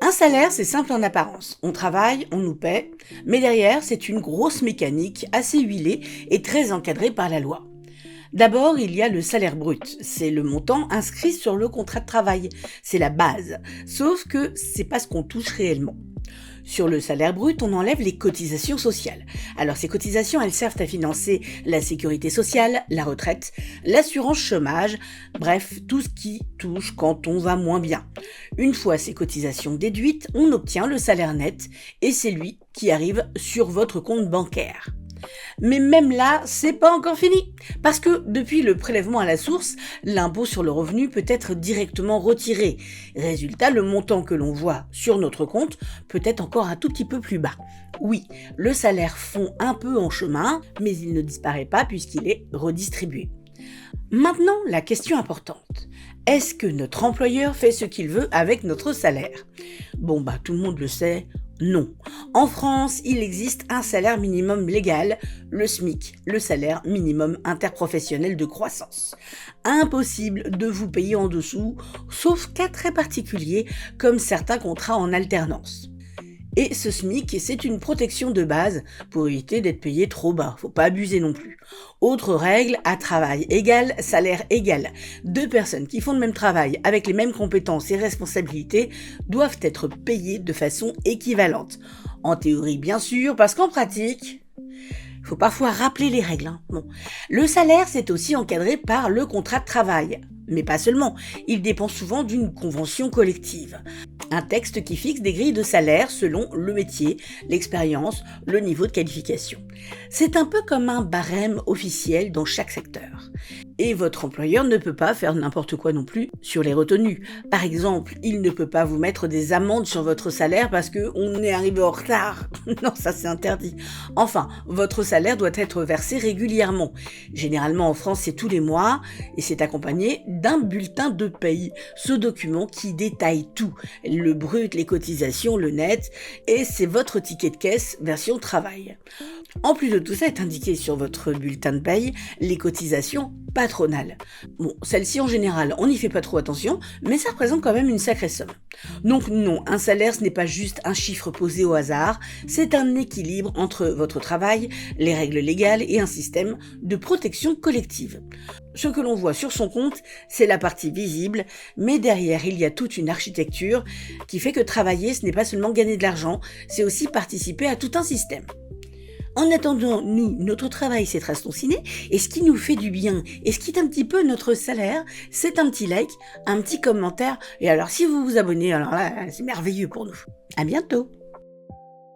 Un salaire, c'est simple en apparence. On travaille, on nous paie, mais derrière, c'est une grosse mécanique assez huilée et très encadrée par la loi. D'abord, il y a le salaire brut. C'est le montant inscrit sur le contrat de travail. C'est la base. Sauf que c'est pas ce qu'on touche réellement. Sur le salaire brut, on enlève les cotisations sociales. Alors ces cotisations, elles servent à financer la sécurité sociale, la retraite, l'assurance chômage, bref, tout ce qui touche quand on va moins bien. Une fois ces cotisations déduites, on obtient le salaire net et c'est lui qui arrive sur votre compte bancaire. Mais même là, c'est pas encore fini. Parce que depuis le prélèvement à la source, l'impôt sur le revenu peut être directement retiré. Résultat, le montant que l'on voit sur notre compte peut être encore un tout petit peu plus bas. Oui, le salaire fond un peu en chemin, mais il ne disparaît pas puisqu'il est redistribué. Maintenant, la question importante. Est-ce que notre employeur fait ce qu'il veut avec notre salaire ? Tout le monde le sait. Non. En France, il existe un salaire minimum légal, le SMIC, le salaire minimum interprofessionnel de croissance. Impossible de vous payer en dessous, sauf cas très particuliers, comme certains contrats en alternance. Et ce SMIC, c'est une protection de base pour éviter d'être payé trop bas. Faut pas abuser non plus. Autre règle, à travail égal, salaire égal. Deux personnes qui font le même travail avec les mêmes compétences et responsabilités doivent être payées de façon équivalente. En théorie, bien sûr, parce qu'en pratique, faut parfois rappeler les règles. Le salaire, c'est aussi encadré par le contrat de travail. Mais pas seulement, il dépend souvent d'une convention collective. Un texte qui fixe des grilles de salaire selon le métier, l'expérience, le niveau de qualification. C'est un peu comme un barème officiel dans chaque secteur. Et votre employeur ne peut pas faire n'importe quoi non plus sur les retenues. Par exemple, il ne peut pas vous mettre des amendes sur votre salaire parce qu'on est arrivé en retard. Non, ça c'est interdit. Enfin, votre salaire doit être versé régulièrement. Généralement en France, c'est tous les mois et c'est accompagné d'un bulletin de paye. Ce document qui détaille tout. Le brut, les cotisations, le net et c'est votre ticket de caisse version travail. En plus de tout ça est indiqué sur votre bulletin de paye les cotisations patronales. Celles-ci en général, on n'y fait pas trop attention, mais ça représente quand même une sacrée somme. Donc non, un salaire ce n'est pas juste un chiffre posé au hasard, c'est un équilibre entre votre travail, les règles légales et un système de protection collective. Ce que l'on voit sur son compte, c'est la partie visible, mais derrière il y a toute une architecture qui fait que travailler ce n'est pas seulement gagner de l'argent, c'est aussi participer à tout un système. En attendant, nous, notre travail, c'est de raciner, et ce qui nous fait du bien, et ce qui est un petit peu notre salaire, c'est un petit like, un petit commentaire, et alors si vous vous abonnez, alors là, c'est merveilleux pour nous. À bientôt!